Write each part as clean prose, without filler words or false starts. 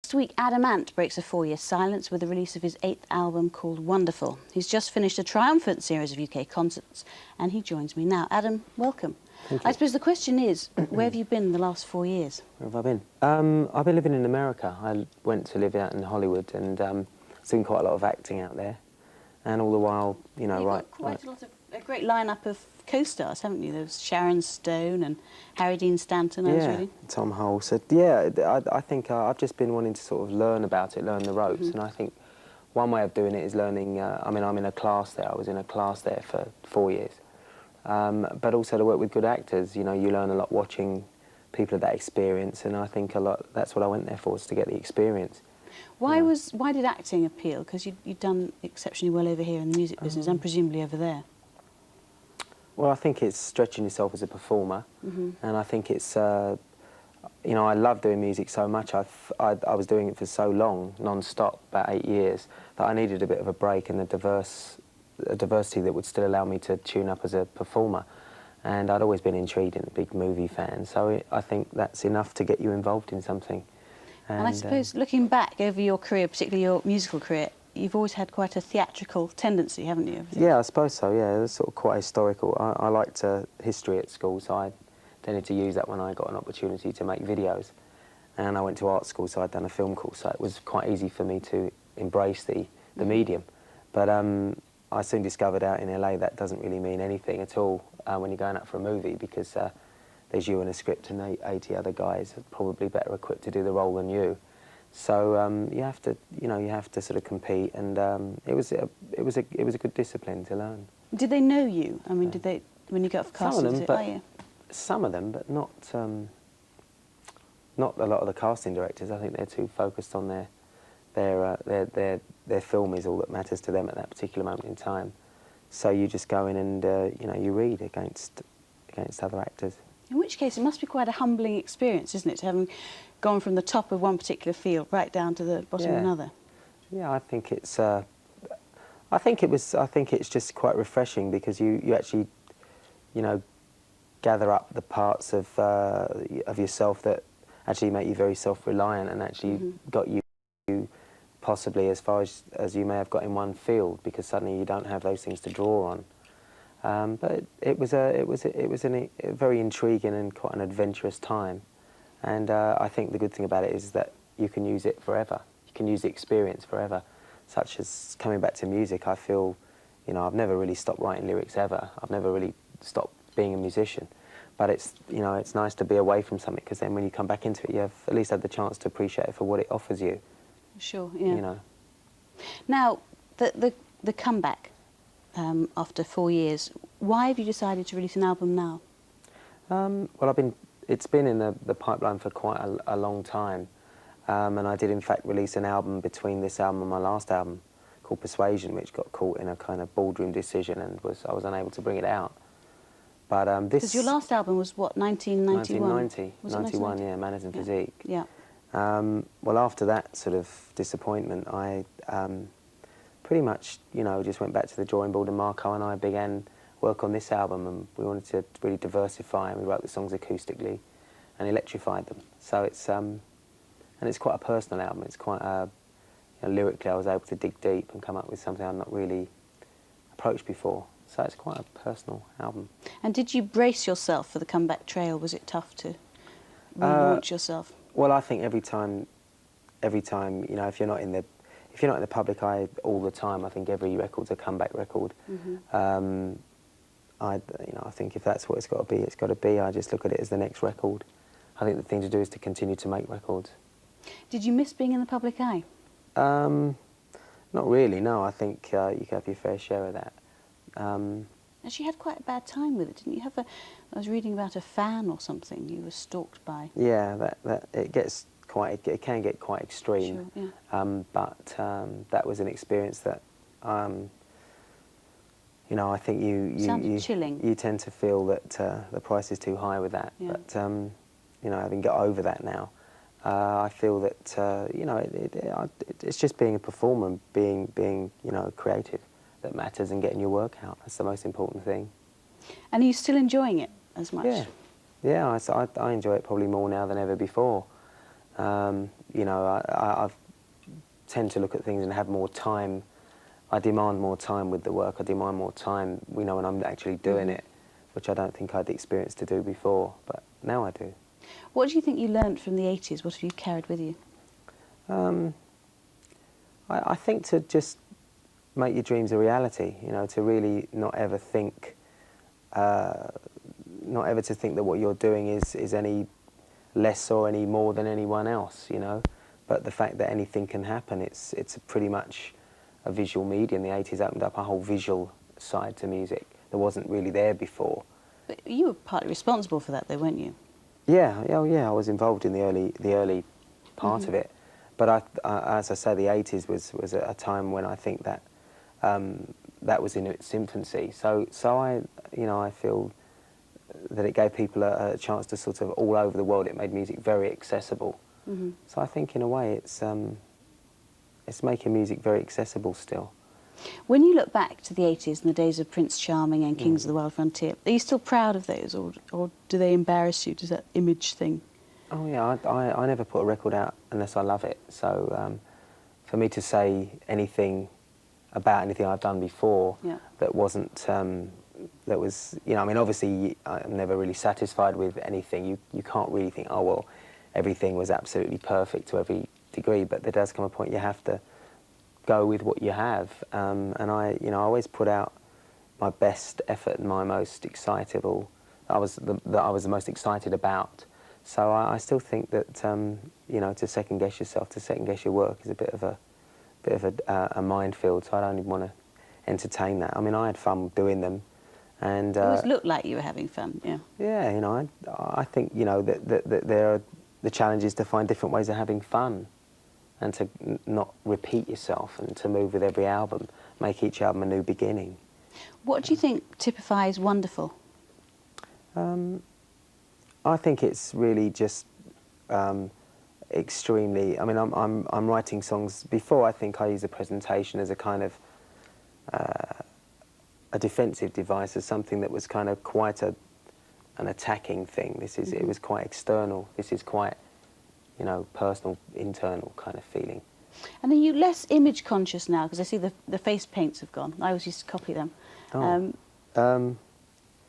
Next week, Adam Ant breaks a 4-year silence with the release of his 8th album called Wonderful. He's just finished a triumphant series of UK concerts, and he joins me now. Adam, welcome. Thank you. I suppose the question is, where have you been the last 4 years? Where have I been? I've been living in America. I went to live out in Hollywood and seen quite a lot of acting out there. And all the while, you know, You've got a great lineup of co-stars, haven't you? There's Sharon Stone and Harry Dean Stanton, I was reading. Tom Hull. So, yeah, I think I've just been wanting to sort of learn about it, learn the ropes. And I think one way of doing it is learning, I mean, I'm in a class there. I was in a class there for 4 years. But also to work with good actors, you know, you learn a lot watching people of that experience, and I think that's what I went there for, was to get the experience. Why did acting appeal? Because you'd done exceptionally well over here in the music business, and presumably over there. Well, I think it's stretching yourself as a performer, and I think it's, you know, I love doing music so much. I was doing it for so long, non-stop, about 8 years, that I needed a bit of a break and a diversity that would still allow me to tune up as a performer. And I'd always been intrigued and a big movie fan, so I think that's enough to get you involved in something. And I suppose, looking back over your career, particularly your musical career, you've always had quite a theatrical tendency, haven't you? Yeah, I suppose so, yeah. It's sort of quite historical. I liked history at school, so I tended to use that when I got an opportunity to make videos. And I went to art school, so I'd done a film course, so it was quite easy for me to embrace the medium. But I soon discovered out in LA that doesn't really mean anything at all when you're going out for a movie, because there's you and a script and 80 other guys are probably better equipped to do the role than you. So you have to, you know, you have to sort of compete, and it was a good discipline to learn. Did they know you? I mean, did they, when you got off casting? Some of them, but not a lot of the casting directors. I think they're too focused on their film is all that matters to them at that particular moment in time. So you just go in and you know, you read against other actors. In which case, it must be quite a humbling experience, isn't it, to having gone from the top of one particular field right down to the bottom of another? Yeah, I think it's. I think it's just quite refreshing, because you actually, you know, gather up the parts of yourself that actually make you very self-reliant and actually got you possibly as far as you may have got in one field, because suddenly you don't have those things to draw on. But it was a very intriguing and quite an adventurous time, and I think the good thing about it is that you can use it forever. You can use the experience forever. Such as coming back to music, I feel, you know, I've never really stopped writing lyrics ever. I've never really stopped being a musician. But it's, you know, it's nice to be away from something, because then when you come back into it, you have at least had the chance to appreciate it for what it offers you. Sure, yeah. You know. Now, the comeback after 4 years, why have you decided to release an album now? Well, it's been in the pipeline for quite a long time, and I did in fact release an album between this album and my last album called Persuasion, which got caught in a kind of boardroom decision, and I was unable to bring it out. But this... Because your last album was what, 1991? 1991, yeah, Manners and Physique. Yeah. Well, after that sort of disappointment, I pretty much, you know, just went back to the drawing board, and Marco and I began work on this album, and we wanted to really diversify, and we wrote the songs acoustically and electrified them. So it's and it's quite a personal album. It's quite you know, lyrically I was able to dig deep and come up with something I'd not really approached before. So it's quite a personal album. And did you brace yourself for the comeback trail? Was it tough to relaunch yourself? Well, I think every time, you know, if you're not in the public eye all the time, I think every record's a comeback record. You know, I think if that's what it's got to be, it's got to be. I just look at it as the next record. I think the thing to do is to continue to make records. Did you miss being in the public eye? Not really, no. I think you have your fair share of that. Actually, you had quite a bad time with it, didn't you? I was reading about a fan or something you were stalked by. Yeah, it can get quite extreme. Sure, yeah. But that was an experience that, you know, I think you tend to feel that the price is too high with that. Yeah. But you know, having got over that now, I feel that you know, it's just being a performer, being you know, creative, that matters, and getting your work out. That's the most important thing. And are you still enjoying it as much? Yeah, I enjoy it probably more now than ever before. you know, I tend to look at things and have more time. I demand more time with the work. I demand more time, you know, when I'm actually doing it, which I don't think I'd experienced to do before, but now I do. What do you think you learnt from the 80s? What have you carried with you? I think to just make your dreams a reality, you know, to really not ever think, not ever to think that what you're doing is any less or any more than anyone else, you know. But the fact that anything can happen, it's pretty much a visual medium. The 80s opened up a whole visual side to music that wasn't really there before. But you were partly responsible for that, though, weren't you? Yeah, oh yeah, I was involved in the early part of it. But as I say, the 80s was a time when I think that that was in its infancy. So I, you know, I feel that it gave people a chance to sort of all over the world. It made music very accessible. So I think in a way it's making music very accessible still. When you look back to the 80s and the days of Prince Charming and Kings of the Wild Frontier, are you still proud of those, or do they embarrass you? Does that image thing? Oh yeah, I never put a record out unless I love it. So for me to say anything about anything I've done before that wasn't, that was, you know, I mean, obviously I'm never really satisfied with anything. You can't really think, oh well, everything was absolutely perfect to every degree, but there does come a point you have to go with what you have. And I, you know, I always put out my best effort and my most excitable, that I was the most excited about. So I still think that, you know, to second guess yourself, to second guess your work is a bit of a minefield. So I don't even want to entertain that. I mean, I had fun doing them, and It always looked like you were having fun, yeah. Yeah, you know, I think, you know, that there are the challenges to find different ways of having fun, and to not repeat yourself, and to move with every album, make each album a new beginning. What do you think typifies Wonderful? I think it's really just extremely. I mean, I'm writing songs before. I think I use a presentation as a kind of a defensive device, as something that was kind of quite an attacking thing. This is it was quite external. This is quite, you know, personal, internal kind of feeling. And are you less image conscious now? Because I see the face paints have gone. I always used to copy them. Oh.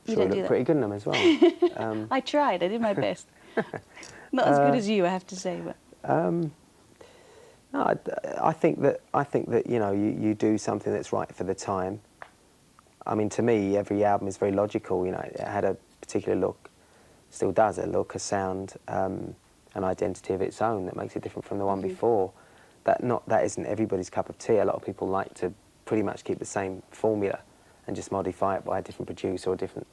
You Sure, don't do look that. pretty good in them as well. I tried. I did my best. Not as good as you, I have to say. But No, I think that you know, you do something that's right for the time. I mean, to me, every album is very logical. You know, it had a particular look, still does, a look, a sound, an identity of its own that makes it different from the one before. That isn't everybody's cup of tea. A lot of people like to pretty much keep the same formula and just modify it by a different producer or different,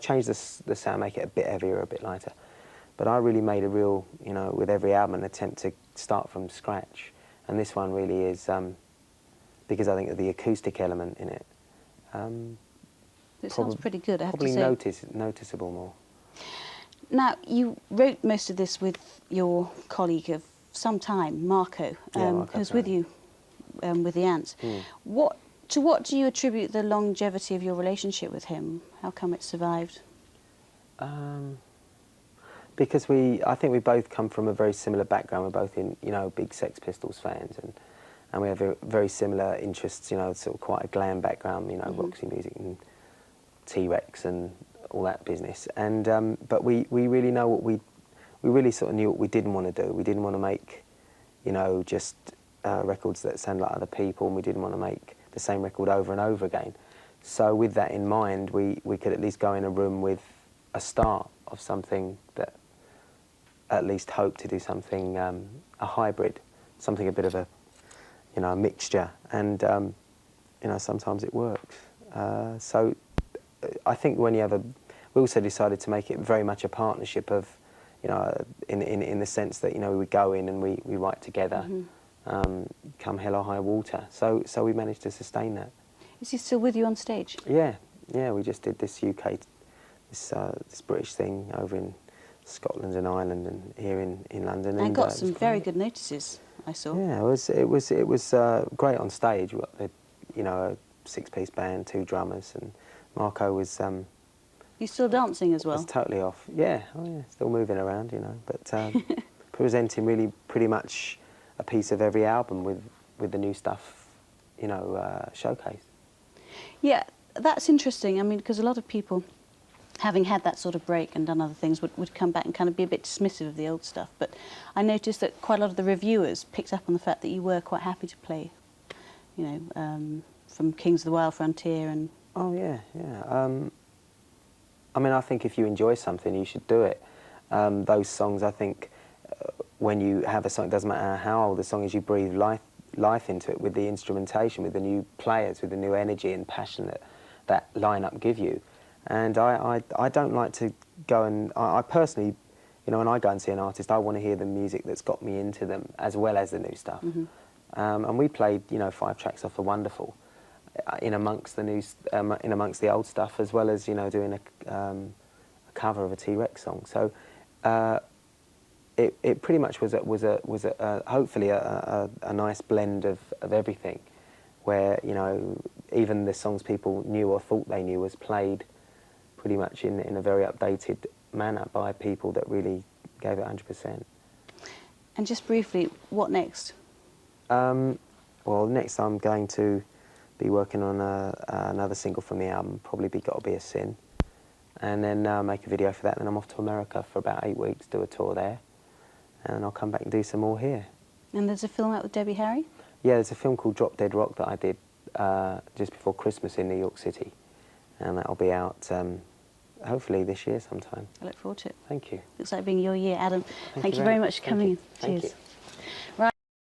change the sound, make it a bit heavier or a bit lighter. But I really made a real, you know, with every album, an attempt to start from scratch. And this one really is, because I think of the acoustic element in it. it sounds pretty good, I have to Probably say. noticeable more. Now, you wrote most of this with your colleague of some time, Marco, Marco who's with you with the Ants. To what do you attribute the longevity of your relationship with him? How come it survived? Because I think we both come from a very similar background. We're both big Sex Pistols fans, and we have very similar interests. You know, sort of quite a glam background. You know, Roxy Music and T-Rex and all that business. And but we really know what we really sort of knew what we didn't want to do. We didn't want to make, you know, just records that sound like other people, and we didn't want to make the same record over and over again. So with that in mind, we could at least go in a room with a start of something that at least hope to do something, a hybrid, something a bit of a, you know, a mixture. And, you know, sometimes it works. So I think when you have we also decided to make it very much a partnership of, you know, in the sense that, you know, we go in and we write together, come hell or high water. So we managed to sustain that. Is he still with you on stage? Yeah, we just did this this British thing over in Scotland and Ireland and here in London. And got some very good notices, I saw. Yeah, it was great on stage. We got a 6-piece band, 2 drummers, and Marco was You're still dancing as well? It's totally off. Yeah, oh yeah, still moving around, you know, but presenting really pretty much a piece of every album with the new stuff, you know, showcase. Yeah, that's interesting. I mean, because a lot of people, having had that sort of break and done other things, would come back and kind of be a bit dismissive of the old stuff. But I noticed that quite a lot of the reviewers picked up on the fact that you were quite happy to play, you know, from Kings of the Wild Frontier and... Oh, yeah, yeah. I mean, I think if you enjoy something, you should do it. Those songs, I think, when you have a song, it doesn't matter how old the song is, you breathe life into it with the instrumentation, with the new players, with the new energy and passion that lineup give you. And I don't like to go and... I personally, you know, when I go and see an artist, I want to hear the music that's got me into them as well as the new stuff. Mm-hmm. And we played, you know, 5 tracks off the Wonderful in amongst the new, in amongst the old stuff, as well as, you know, doing a cover of a T-Rex song. So it pretty much was hopefully a nice blend of everything, where, you know, even the songs people knew or thought they knew was played pretty much in a very updated manner by people that really gave it 100%. And just briefly, what next? Well, next I'm going to be working on another single from the album, probably be Gotta Be a Sin, and then make a video for that. Then I'm off to America for about 8 weeks, do a tour there, and then I'll come back and do some more here. And there's a film out with Debbie Harry? Yeah, there's a film called Drop Dead Rock that I did just before Christmas in New York City, and that'll be out hopefully this year sometime. I look forward to it. Thank you. Looks like being your year, Adam. Thank you very very much for coming in. Thank Cheers. you.